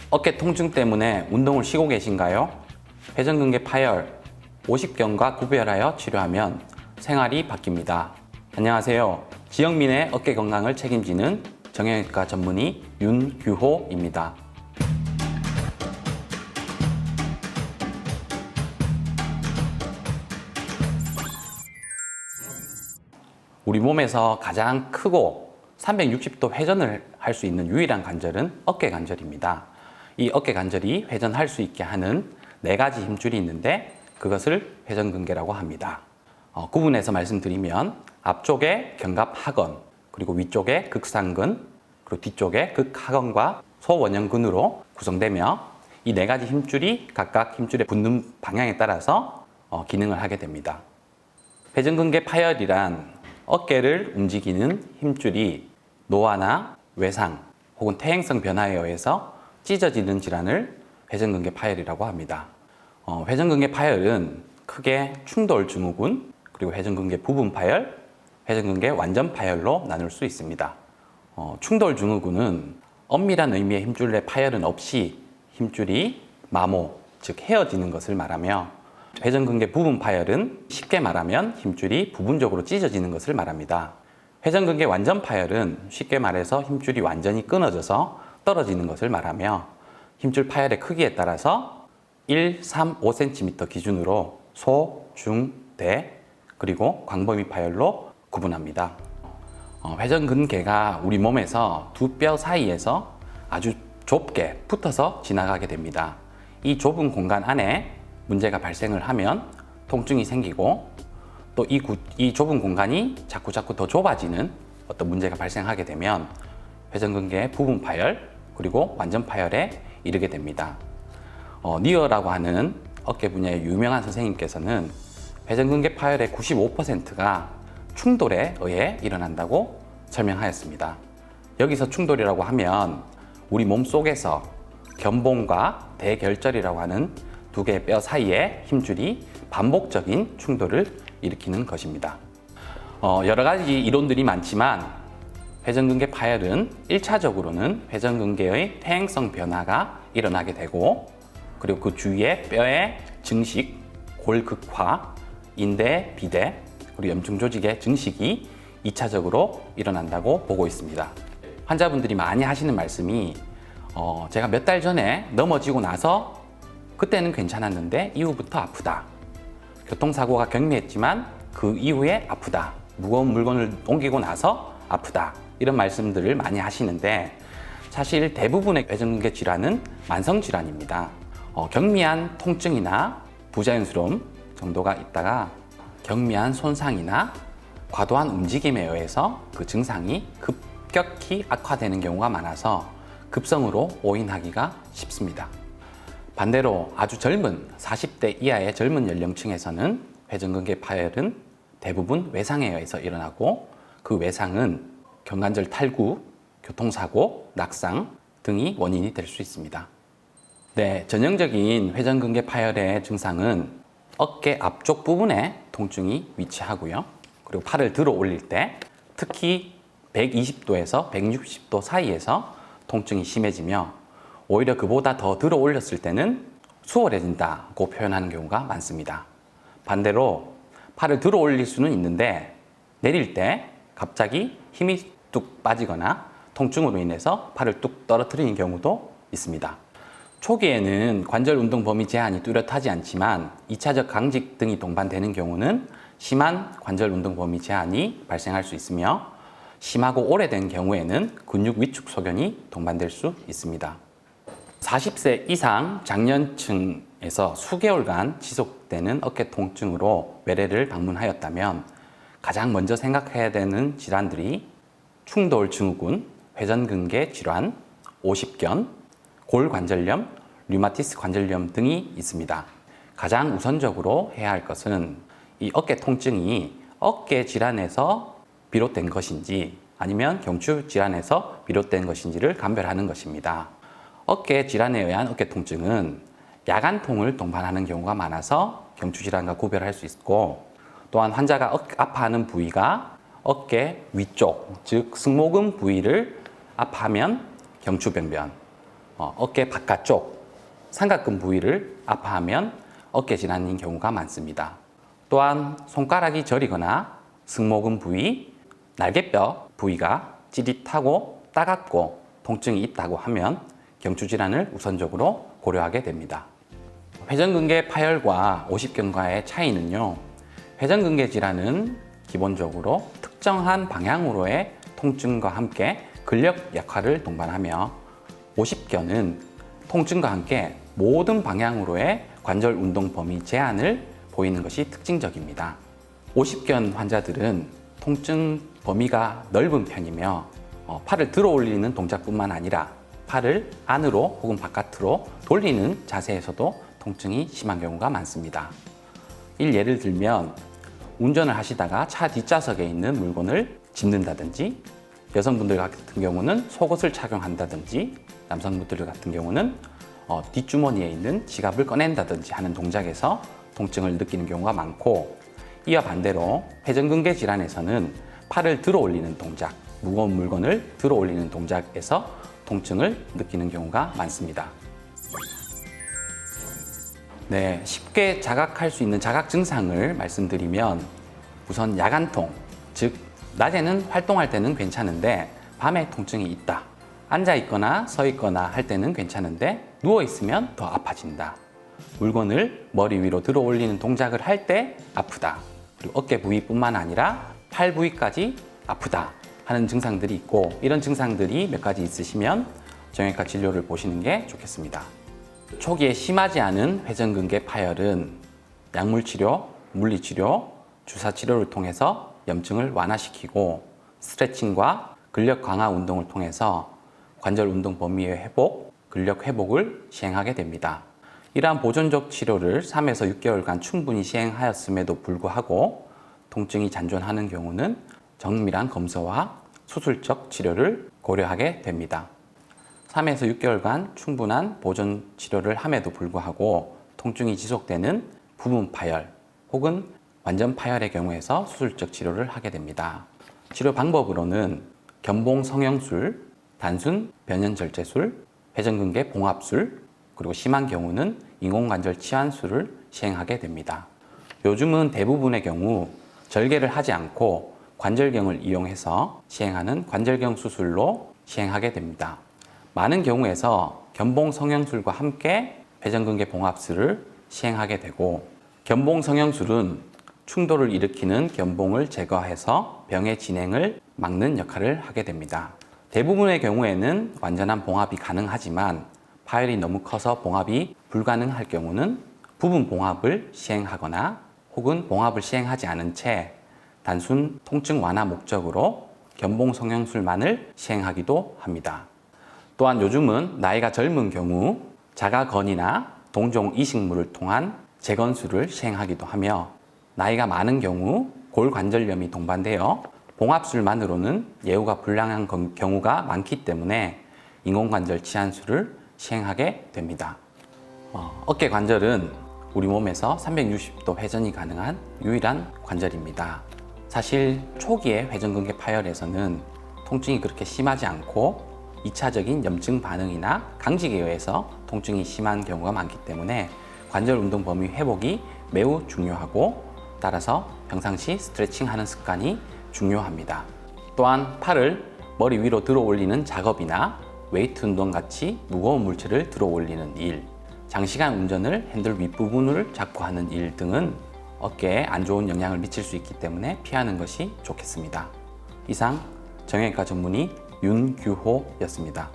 어깨 통증 때문에 운동을 쉬고 계신가요? 회전근개 파열, 오십견과 구별하여 치료하면 생활이 바뀝니다. 안녕하세요. 지영민의 어깨 건강을 책임지는 정형외과 전문의 윤규호입니다. 우리 몸에서 가장 크고 360도 회전을 할 수 있는 유일한 관절은 어깨 관절입니다. 이 어깨 관절이 회전할 수 있게 하는 4가지 힘줄이 있는데 그것을 회전근개라고 합니다. 구분해서 말씀드리면 앞쪽에 견갑하근, 그리고 위쪽에 극상근, 그리고 뒤쪽에 극하근과 소원형근으로 구성되며 이 4가지 힘줄이 각각 힘줄에 붙는 방향에 따라서 기능을 하게 됩니다. 회전근개 파열이란 어깨를 움직이는 힘줄이 노화나 외상 혹은 퇴행성 변화에 의해서 찢어지는 질환을 회전근개 파열이라고 합니다. 회전근개 파열은 크게 충돌 증후군, 그리고 회전근개 부분 파열, 회전근개 완전 파열로 나눌 수 있습니다. 충돌 증후군은 엄밀한 의미의 힘줄의 파열은 없이 힘줄이 마모, 즉 헤어지는 것을 말하며, 회전근개 부분 파열은 쉽게 말하면 힘줄이 부분적으로 찢어지는 것을 말합니다. 회전근개 완전 파열은 쉽게 말해서 힘줄이 완전히 끊어져서 떨어지는 것을 말하며, 힘줄 파열의 크기에 따라서 1, 3, 5cm 기준으로 소, 중, 대, 그리고 광범위 파열로 구분합니다. 회전근개가 우리 몸에서 두 뼈 사이에서 아주 좁게 붙어서 지나가게 됩니다. 이 좁은 공간 안에 문제가 발생을 하면 통증이 생기고, 또 이 좁은 공간이 자꾸 더 좁아지는 어떤 문제가 발생하게 되면 회전근개 부분 파열, 그리고 완전 파열에 이르게 됩니다. 니어라고 하는 어깨 분야의 유명한 선생님께서는 회전근개 파열의 95%가 충돌에 의해 일어난다고 설명하였습니다. 여기서 충돌이라고 하면 우리 몸 속에서 견봉과 대결절이라고 하는 두 개의 뼈 사이에 힘줄이 반복적인 충돌을 일으키는 것입니다. 여러 가지 이론들이 많지만 회전근개 파열은 1차적으로는 회전근개의 퇴행성 변화가 일어나게 되고, 그리고 그 주위에 뼈의 증식, 골극화, 인대, 비대, 그리고 염증 조직의 증식이 2차적으로 일어난다고 보고 있습니다. 환자분들이 많이 하시는 말씀이 제가 몇 달 전에 넘어지고 나서 그때는 괜찮았는데 이후부터 아프다. 교통사고가 경미했지만 그 이후에 아프다. 무거운 물건을 옮기고 나서 아프다. 이런 말씀들을 많이 하시는데, 사실 대부분의 회전근개 질환은 만성질환입니다. 경미한 통증이나 부자연스러움 정도가 있다가 경미한 손상이나 과도한 움직임에 의해서 그 증상이 급격히 악화되는 경우가 많아서 급성으로 오인하기가 쉽습니다. 반대로 아주 젊은 40대 이하의 젊은 연령층에서는 회전근개 파열은 대부분 외상에 의해서 일어나고, 그 외상은 경관절 탈구, 교통사고, 낙상 등이 원인이 될 수 있습니다. 네, 전형적인 회전근개 파열의 증상은 어깨 앞쪽 부분에 통증이 위치하고요. 그리고 팔을 들어 올릴 때 특히 120도에서 160도 사이에서 통증이 심해지며, 오히려 그보다 더 들어 올렸을 때는 수월해진다고 표현하는 경우가 많습니다. 반대로 팔을 들어 올릴 수는 있는데 내릴 때 갑자기 힘이 뚝 빠지거나 통증으로 인해서 팔을 뚝 떨어뜨리는 경우도 있습니다. 초기에는 관절 운동 범위 제한이 뚜렷하지 않지만 2차적 강직 등이 동반되는 경우는 심한 관절 운동 범위 제한이 발생할 수 있으며, 심하고 오래된 경우에는 근육 위축 소견이 동반될 수 있습니다. 40세 이상 장년층에서 수개월간 지속되는 어깨 통증으로 외래를 방문하였다면 가장 먼저 생각해야 되는 질환들이 충돌 증후군, 회전근개 질환, 오십견, 골관절염, 류마티스 관절염 등이 있습니다. 가장 우선적으로 해야 할 것은 이 어깨 통증이 어깨 질환에서 비롯된 것인지 아니면 경추 질환에서 비롯된 것인지를 감별하는 것입니다. 어깨 질환에 의한 어깨 통증은 야간통을 동반하는 경우가 많아서 경추 질환과 구별할 수 있고, 또한 환자가 아파하는 부위가 어깨 위쪽, 즉 승모근 부위를 아파하면 경추병변, 어깨 바깥쪽 삼각근 부위를 아파하면 어깨 질환인 경우가 많습니다. 또한 손가락이 저리거나 승모근 부위, 날개뼈 부위가 찌릿하고 따갑고 통증이 있다고 하면 경추 질환을 우선적으로 고려하게 됩니다. 회전근개 파열과 오십견과의 차이는요. 회전근개 질환은 기본적으로 특정한 방향으로의 통증과 함께 근력 약화를 동반하며 오십견은 통증과 함께 모든 방향으로의 관절 운동 범위 제한을 보이는 것이 특징적입니다. 오십견 환자들은 통증 범위가 넓은 편이며 팔을 들어 올리는 동작뿐만 아니라 팔을 안으로 혹은 바깥으로 돌리는 자세에서도 통증이 심한 경우가 많습니다. 예를 들면 운전을 하시다가 차 뒷좌석에 있는 물건을 짚는다든지, 여성분들 같은 경우는 속옷을 착용한다든지, 남성분들 같은 경우는 뒷주머니에 있는 지갑을 꺼낸다든지 하는 동작에서 통증을 느끼는 경우가 많고, 이와 반대로 회전근개 질환에서는 팔을 들어 올리는 동작, 무거운 물건을 들어 올리는 동작에서 통증을 느끼는 경우가 많습니다. 네, 쉽게 자각할 수 있는 자각 증상을 말씀드리면 우선 야간통, 즉 낮에는 활동할 때는 괜찮은데 밤에 통증이 있다. 앉아 있거나 서 있거나 할 때는 괜찮은데 누워 있으면 더 아파진다. 물건을 머리 위로 들어 올리는 동작을 할 때 아프다. 그리고 어깨 부위뿐만 아니라 팔 부위까지 아프다 하는 증상들이 있고, 이런 증상들이 몇 가지 있으시면 정형외과 진료를 보시는 게 좋겠습니다. 초기에 심하지 않은 회전근개 파열은 약물치료, 물리치료, 주사치료를 통해서 염증을 완화시키고 스트레칭과 근력 강화 운동을 통해서 관절 운동 범위의 회복, 근력 회복을 시행하게 됩니다. 이러한 보존적 치료를 3에서 6개월간 충분히 시행하였음에도 불구하고 통증이 잔존하는 경우는 정밀한 검사와 수술적 치료를 고려하게 됩니다. 3에서 6개월간 충분한 보존 치료를 함에도 불구하고 통증이 지속되는 부분 파열 혹은 완전 파열의 경우에서 수술적 치료를 하게 됩니다. 치료 방법으로는 견봉 성형술, 단순 변연절제술, 회전근개 봉합술, 그리고 심한 경우는 인공관절 치환술을 시행하게 됩니다. 요즘은 대부분의 경우 절개를 하지 않고 관절경을 이용해서 시행하는 관절경 수술로 시행하게 됩니다. 많은 경우에서 견봉 성형술과 함께 회전근개 봉합술을 시행하게 되고, 견봉 성형술은 충돌을 일으키는 견봉을 제거해서 병의 진행을 막는 역할을 하게 됩니다. 대부분의 경우에는 완전한 봉합이 가능하지만 파열이 너무 커서 봉합이 불가능할 경우는 부분 봉합을 시행하거나 혹은 봉합을 시행하지 않은 채 단순 통증 완화 목적으로 견봉 성형술만을 시행하기도 합니다. 또한 요즘은 나이가 젊은 경우 자가건이나 동종 이식물을 통한 재건술을 시행하기도 하며, 나이가 많은 경우 골관절염이 동반되어 봉합술만으로는 예후가 불량한 경우가 많기 때문에 인공관절 치환술을 시행하게 됩니다. 어깨 관절은 우리 몸에서 360도 회전이 가능한 유일한 관절입니다. 사실 초기의 회전근개 파열에서는 통증이 그렇게 심하지 않고 2차적인 염증 반응이나 강직에 의해서 통증이 심한 경우가 많기 때문에 관절 운동 범위 회복이 매우 중요하고, 따라서 평상시 스트레칭하는 습관이 중요합니다. 또한 팔을 머리 위로 들어 올리는 작업이나 웨이트 운동 같이 무거운 물체를 들어 올리는 일, 장시간 운전을 핸들 윗부분을 잡고 하는 일 등은 어깨에 안 좋은 영향을 미칠 수 있기 때문에 피하는 것이 좋겠습니다. 이상 정형외과 전문의 윤규호였습니다.